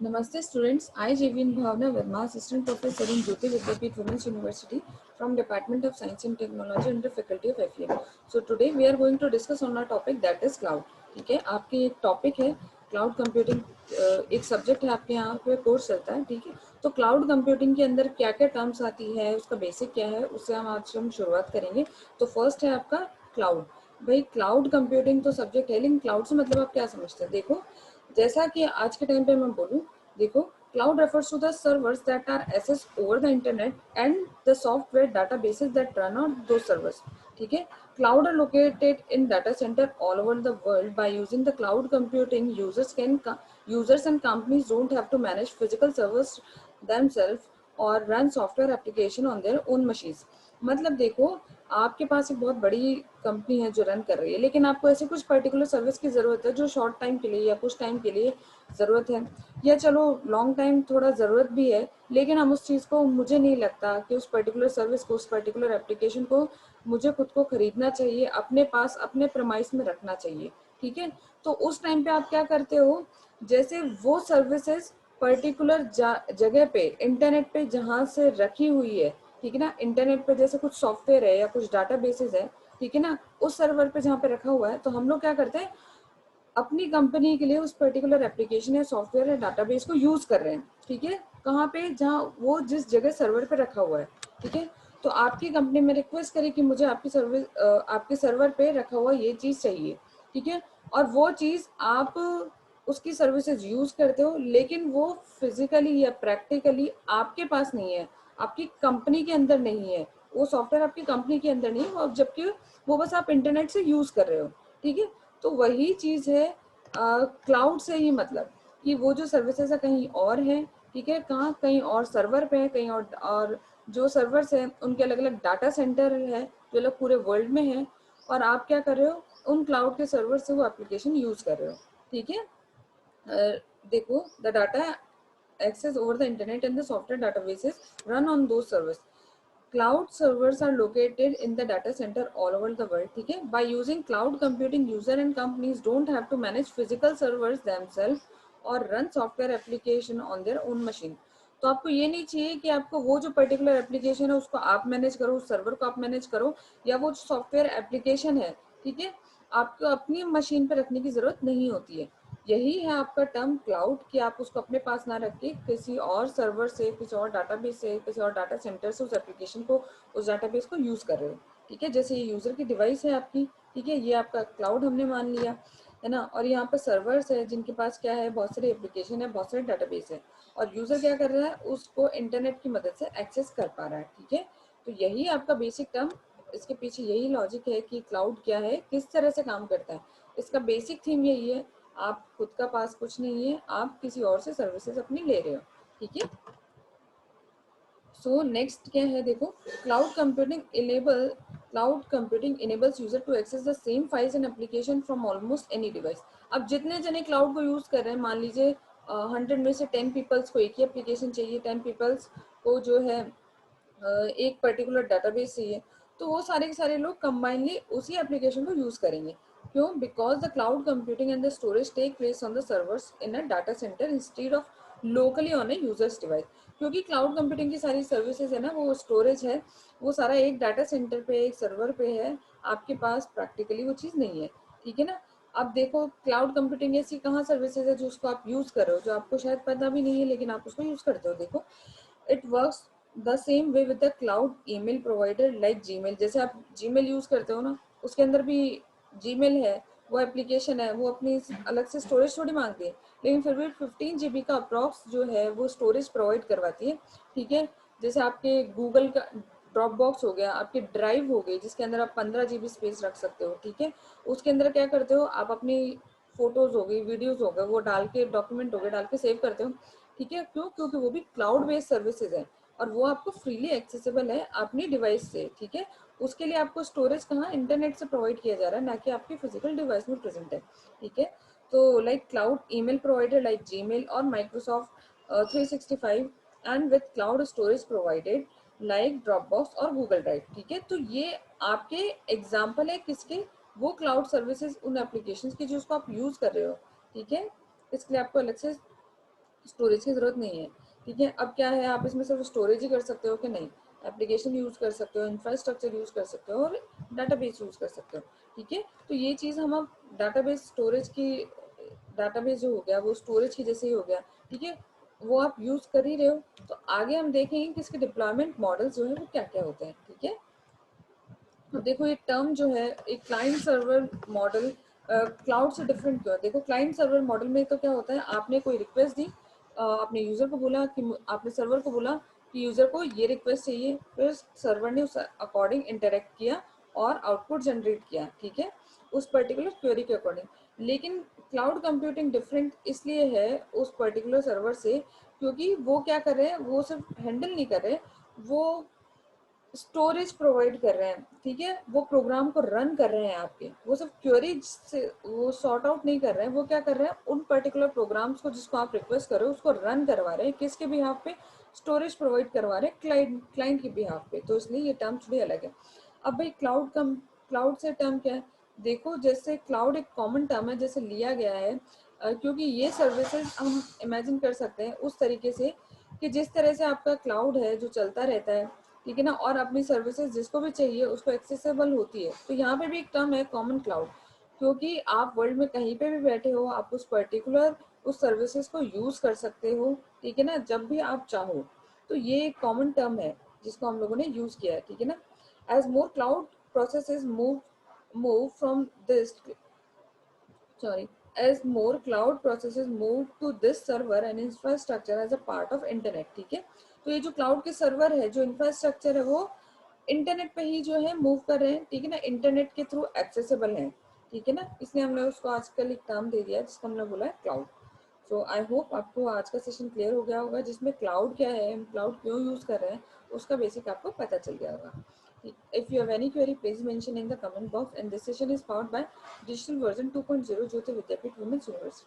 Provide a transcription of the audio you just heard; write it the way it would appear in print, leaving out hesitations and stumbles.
Namaste students, I Jevin Bhavna Verma, Assistant Professor in Jyoti Vidyapeeth Women's University from Department of Science and Technology under Faculty of FEM. So today we are going to discuss on our topic that is cloud. ठीक है, आपके एक topic है cloud computing, एक subject है आपके यहाँ पे कोर्स चलता है. ठीक है, तो क्लाउड कंप्यूटिंग के अंदर क्या क्या टर्म्स आती है, उसका बेसिक क्या है, उससे हम शुरुआत करेंगे. तो फर्स्ट है आपका क्लाउड. भाई क्लाउड कंप्यूटिंग तो सब्जेक्ट है, लेकिन क्लाउड से मतलब आप क्या समझते हैं. देखो, जैसा कि आज के टाइम पे मैं बोलूँ, देखो cloud refers to the servers that are accessed over the internet and the software databases that run on those servers. ठीक है, cloud are located in data center all over the world. By using the cloud computing, users and companies don't have to manage physical servers themselves or run software application on their own machines. मतलब देखो, आपके पास एक बहुत बड़ी company है जो run कर रही है, लेकिन आपको ऐसे कुछ पर्टिकुलर सर्विस की ज़रूरत है जो शॉर्ट टाइम के लिए या कुछ टाइम के लिए ज़रूरत है, या चलो लॉन्ग टाइम थोड़ा ज़रूरत भी है, लेकिन हम उस चीज़ को, मुझे नहीं लगता कि उस पर्टिकुलर सर्विस को, उस पर्टिकुलर एप्लीकेशन को मुझे खुद को ख़रीदना चाहिए, अपने पास अपने प्रमाइस में रखना चाहिए. ठीक है, तो उस टाइम पे आप क्या करते हो, जैसे वो सर्विसेज पर्टिकुलर जगह पे इंटरनेट पे जहाँ से रखी हुई है, ठीक है ना, इंटरनेट पे जैसे कुछ सॉफ्टवेयर है या कुछ डाटा बेसिस है, ठीक है ना, उस सर्वर पे जहाँ पे रखा हुआ है, तो हम लोग क्या करते हैं, अपनी कंपनी के लिए उस पर्टिकुलर एप्लीकेशन या सॉफ्टवेयर या डाटाबेस को यूज कर रहे हैं. ठीक है, कहाँ पे, जहाँ वो जिस जगह सर्वर पे रखा हुआ है. ठीक है, तो आपकी कंपनी में रिक्वेस्ट करे कि मुझे आपकी सर्विस, आपके सर्वर पे रखा हुआ ये चीज चाहिए. ठीक है, और वो चीज आप उसकी सर्विसेज यूज करते हो, लेकिन वो फिजिकली या प्रैक्टिकली आपके पास नहीं है, आपकी कंपनी के अंदर नहीं है, वो सॉफ्टवेयर आपकी कंपनी के अंदर नहीं है, जबकि वो बस आप इंटरनेट से यूज कर रहे हो. ठीक है, तो वही चीज है क्लाउड से ही, मतलब कि वो जो सर्विसेज है कहीं और है. ठीक है, कहाँ, कहीं और सर्वर पे है, कहीं और जो सर्वर्स हैं उनके अलग अलग डाटा सेंटर है जो अलग पूरे वर्ल्ड में है, और आप क्या कर रहे हो, उन क्लाउड के सर्वर से वो एप्लीकेशन यूज कर रहे हो. ठीक है, देखो, the data access over the internet and the software databases run on those servers. Cloud servers are located in the data center all over the world. ठीक है, by using cloud computing, user and companies don't have to manage physical servers themselves or run software application on their own machine. तो आपको ये नहीं चाहिए कि आपको वो जो पर्टिकुलर एप्लीकेशन है उसको आप मैनेज करो, उस सर्वर को आप मैनेज करो, या वो सॉफ्टवेयर एप्लीकेशन है, ठीक है, आपको अपनी मशीन पे रखने की जरूरत नहीं होती है. यही है आपका टर्म क्लाउड, कि आप उसको अपने पास ना रख के किसी और सर्वर से, किसी और डाटाबेस से, किसी और डाटा सेंटर से उस एप्लीकेशन को, उस डाटाबेस को यूज कर रहे हो. ठीक है, जैसे ये यूजर की डिवाइस है आपकी, ठीक है, ये आपका क्लाउड हमने मान लिया है ना, और यहाँ पर सर्वर्स है जिनके पास क्या है, बहुत सारे एप्लीकेशन है, बहुत सारे डाटाबेस है, और यूजर क्या कर रहा है, उसको इंटरनेट की मदद से एक्सेस कर पा रहा है. ठीक है, तो यही आपका बेसिक टर्म, इसके पीछे यही लॉजिक है कि क्लाउड क्या है, किस तरह से काम करता है. इसका बेसिक थीम यही है, आप खुद का पास कुछ नहीं है, आप किसी और से सर्विसेज अपनी ले रहे हो. ठीक है, सो नेक्स्ट क्या है, देखो, cloud computing enables user to access the same files and application from almost any device. अब जितने जने क्लाउड को यूज कर रहे हैं, मान लीजिए 100 में से 10 पीपल्स को एक ही एप्लीकेशन चाहिए, 10 पीपल्स को जो है एक पर्टिकुलर डाटाबेस चाहिए, तो वो सारे के सारे लोग कंबाइनली उसी एप्लीकेशन को यूज करेंगे. क्यों? Because the cloud computing and the storage take place on the servers in a data centre instead of locally on a user's device. क्योंकि क्लाउड कंप्यूटिंग की सारी सर्विसेज है ना, वो स्टोरेज है, वो सारा एक डाटा सेंटर पे, एक सर्वर पे है, आपके पास प्रैक्टिकली वो चीज़ नहीं है. ठीक है ना, अब देखो, क्लाउड कंप्यूटिंग ऐसी कहाँ सर्विसेज है जो उसको आप यूज कर रहे हो, जो आपको शायद पता भी नहीं है लेकिन आप उसको यूज करते हो. देखो, it works the same way with the cloud email provider like Gmail. जैसे आप जीमेल यूज करते हो ना, उसके अंदर भी जीमेल है, वो एप्लीकेशन है, वो अपनी अलग से स्टोरेज थोड़ी मांगती है, लेकिन फिर भी 15 GB का अप्रॉक्स जो है वो स्टोरेज प्रोवाइड करवाती है. ठीक है, जैसे आपके गूगल का ड्रॉप बॉक्स हो गया, आपकी ड्राइव हो गई जिसके अंदर आप 15 GB स्पेस रख सकते हो. ठीक है, उसके अंदर क्या करते हो आप, अपनी फोटोज हो गई, वीडियोज हो गए, वो डाल के, डॉक्यूमेंट हो गए, डाल के सेव करते हो. ठीक है, क्यों? क्योंकि वो भी क्लाउड बेस्ड सर्विसेज है, और वो आपको फ्रीली एक्सेसिबल है अपनी डिवाइस से. ठीक है, उसके लिए आपको स्टोरेज कहाँ, इंटरनेट से प्रोवाइड किया जा रहा है, ना कि आपकी फिजिकल डिवाइस में प्रेजेंट है. ठीक है, तो like cloud email provider like Gmail और Microsoft 365 and with cloud storage provided like Dropbox और गूगल ड्राइव. ठीक है, तो ये आपके एग्जाम्पल है किसके, वो क्लाउड सर्विसेज, उन एप्लीकेशन की जो उसको आप यूज कर रहे हो. ठीक है, इसके लिए आपको अलग से स्टोरेज की जरूरत नहीं है। ठीक है, अब क्या है, आप इसमें सिर्फ स्टोरेज ही कर सकते हो कि नहीं, एप्लीकेशन यूज कर सकते हो, इंफ्रास्ट्रक्चर यूज कर सकते हो और डाटाबेस यूज कर सकते हो। ठीक है, तो ये चीज़ हम अब डाटाबेस स्टोरेज की, डाटाबेस जो हो गया वो स्टोरेज की जैसे ही हो गया। ठीक है, वो आप यूज कर ही रहे हो, तो आगे हम देखेंगे कि इसके डिप्लॉयमेंट मॉडल्स जो है वो क्या क्या होते हैं। ठीक है, तो देखो ये टर्म जो है, एक क्लाइंट सर्वर मॉडल क्लाउड से डिफरेंट क्यों है। देखो क्लाइंट सर्वर मॉडल में तो क्या होता है, आपने कोई रिक्वेस्ट दी, आपने यूजर को बोला कि आपने सर्वर को बोला कि यूजर को ये रिक्वेस्ट चाहिए, फिर सर्वर ने उस अकॉर्डिंग इंटरेक्ट किया और आउटपुट जनरेट किया। ठीक है, उस पर्टिकुलर क्वेरी के अकॉर्डिंग। लेकिन क्लाउड कंप्यूटिंग डिफरेंट इसलिए है उस पर्टिकुलर सर्वर से, क्योंकि वो क्या कर रहे हैं, वो सिर्फ हैंडल नहीं कर रहे, वो स्टोरेज प्रोवाइड कर रहे हैं। ठीक है, वो प्रोग्राम को रन कर रहे हैं आपके, वो सिर्फ क्वेरीज से वो सॉर्ट आउट नहीं कर रहे हैं, वो क्या कर रहे हैं, उन पर्टिकुलर प्रोग्राम्स को जिसको आप रिक्वेस्ट कर रहे हो उसको रन करवा रहे हैं। किसके बिहाफ पे, स्टोरेज प्रोवाइड करवा रहे हैं क्लाइंट के बिहाफ पे, तो इसलिए ये टर्म थोड़ी अलग है। अब भाई क्लाउड से टर्म क्या है, देखो जैसे क्लाउड एक कॉमन टर्म है जैसे लिया गया है, क्योंकि ये सर्विसेज हम इमेजिन कर सकते हैं उस तरीके से कि जिस तरह से आपका क्लाउड है जो चलता रहता है, ठीक है ना, और अपनी सर्विसेज जिसको भी चाहिए उसको एक्सेसिबल होती है। तो यहाँ पे भी एक टर्म है कॉमन क्लाउड, क्योंकि आप वर्ल्ड में कहीं पे भी बैठे हो, आप उस पर्टिकुलर उस सर्विसेज को यूज कर सकते हो। ठीक है ना, जब भी आप चाहो। तो ये एक कॉमन टर्म है जिसको हम लोगों ने यूज किया है। ठीक है ना, as more cloud processes move from this, sorry, as more cloud processes move to this server and infrastructure as a part of internet। ठीक है, तो ये जो क्लाउड के सर्वर है, जो इंफ्रास्ट्रक्चर है, वो इंटरनेट पे ही जो है मूव कर रहे हैं। ठीक है ना, इंटरनेट के थ्रू एक्सेसिबल है। ठीक है ना, इसलिए हमने उसको आजकल एक नाम दे दिया है जिसको हमने बोला है क्लाउड। सो आई होप आपको आज का सेशन क्लियर हो गया होगा, जिसमें क्लाउड क्या है, हम क्लाउड क्यों यूज कर रहे हैं, उसका बेसिक आपको पता चल गया होगा। If you have any query, please mention in the comment box. And this session is powered by Digital Version 2.0 Jyoti Vidyapith Women's University.